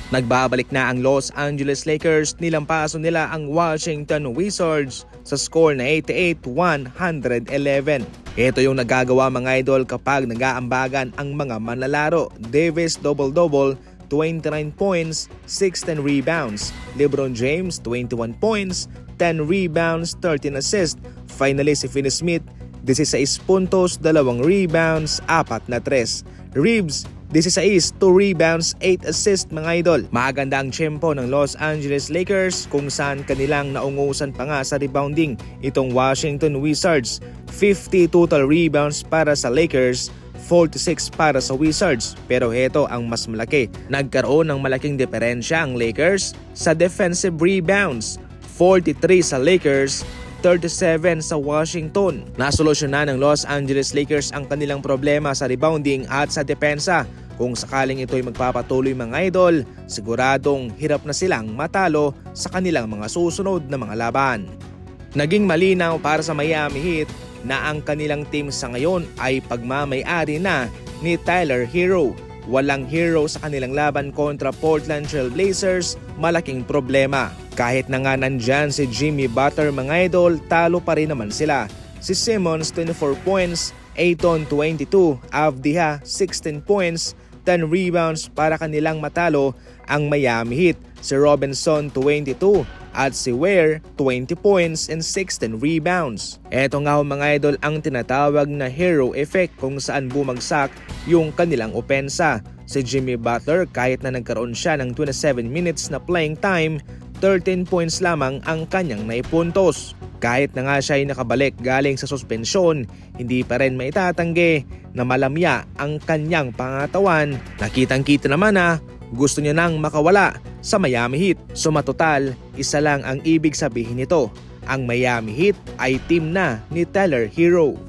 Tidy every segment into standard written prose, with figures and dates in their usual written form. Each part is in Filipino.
Nagbabalik na ang Los Angeles Lakers, nilampaso nila ang Washington Wizards sa score na 88-111. Ito yung nagagawa mga idol kapag nag-aambagan ang mga manlalaro. Davis double-double, 29 points, 16 rebounds. LeBron James 21 points, 10 rebounds, 13 assists. Finally si Finney Smith 16 puntos, 2 rebounds, 4 na 3. Reeves 16, 2 rebounds, 8 assists mga idol. Maganda ang tiyempo ng Los Angeles Lakers kung saan kanilang naungusan pa nga sa rebounding itong Washington Wizards. 50 total rebounds para sa Lakers, 46 para sa Wizards. Pero heto ang mas malaki. Nagkaroon ng malaking diferensya ang Lakers sa defensive rebounds. 43 sa Lakers, 37 sa Washington. Nasolusyonan ng Los Angeles Lakers ang kanilang problema sa rebounding at sa depensa. Kung sakaling ito'y magpapatuloy mga idol, siguradong hirap na silang matalo sa kanilang mga susunod na mga laban. Naging malinaw para sa Miami Heat na ang kanilang team sa ngayon ay pagmamay-ari na ni Tyler Herro. Walang Herro sa kanilang laban kontra Portland Trail Blazers, malaking problema. Kahit na nga nandyan si Jimmy Butler mga idol, talo pa rin naman sila. Si Simmons 24 points, Ayton 22, Avdija 16 points, 10 rebounds para kanilang matalo ang Miami Heat. Si Robinson 22 at si Ware 20 points and 16 rebounds. Eto nga mga idol ang tinatawag na hero effect kung saan bumagsak yung kanilang opensa. Si Jimmy Butler kahit na nagkaroon siya ng 27 minutes na playing time, 13 points lamang ang kanyang naipuntos. Kahit na nga siya ay nakabalik galing sa suspensyon, hindi pa rin maitatanggi na malamya ang kanyang pangatawan. Nakitang-kita naman na gusto niya nang makawala sa Miami Heat. So matotal, isa lang ang ibig sabihin nito. Ang Miami Heat ay team na ni Tyler Herro.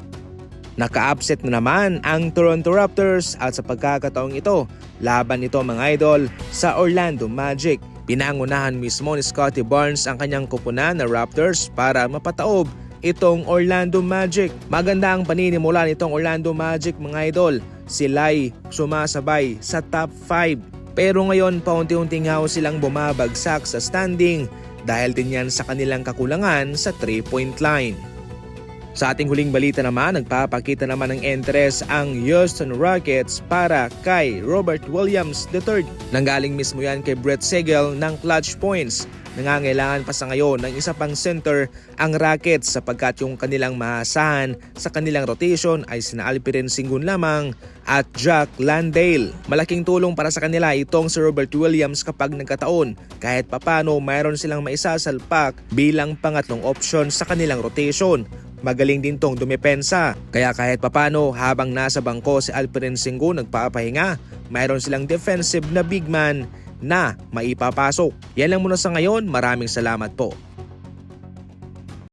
Naka-upset na naman ang Toronto Raptors at sa pagkakataong ito, laban nito mga idol sa Orlando Magic. Pinangunahan mismo ni Scottie Barnes ang kanyang kupunan na Raptors para mapataob itong Orlando Magic. Maganda ang paninimula nitong Orlando Magic mga idol. Sila'y sumasabay sa top 5. Pero ngayon paunti-unting silang bumabagsak sa standing dahil din yan sa kanilang kakulangan sa 3-point line. Sa ating huling balita naman, nagpapakita naman ng interes ang Houston Rockets para kay Robert Williams III. Nanggaling mismo yan kay Brett Siegel ng clutch points. Nangangailangan pa sa ngayon ng isa pang center ang Rockets sapagkat yung kanilang maasahan sa kanilang rotation ay sina Alperen Sengun lamang at Jack Landale. Malaking tulong para sa kanila itong si Robert Williams kapag nagkataon. Kahit papano mayroon silang maisasalpak bilang pangatlong option sa kanilang rotation. Magaling din tong dumepensa. Kaya kahit papano habang nasa bangko si Alperen Sengun nagpapahinga, mayroon silang defensive na big man na maipapasok. Yan lang muna sa ngayon. Maraming salamat po.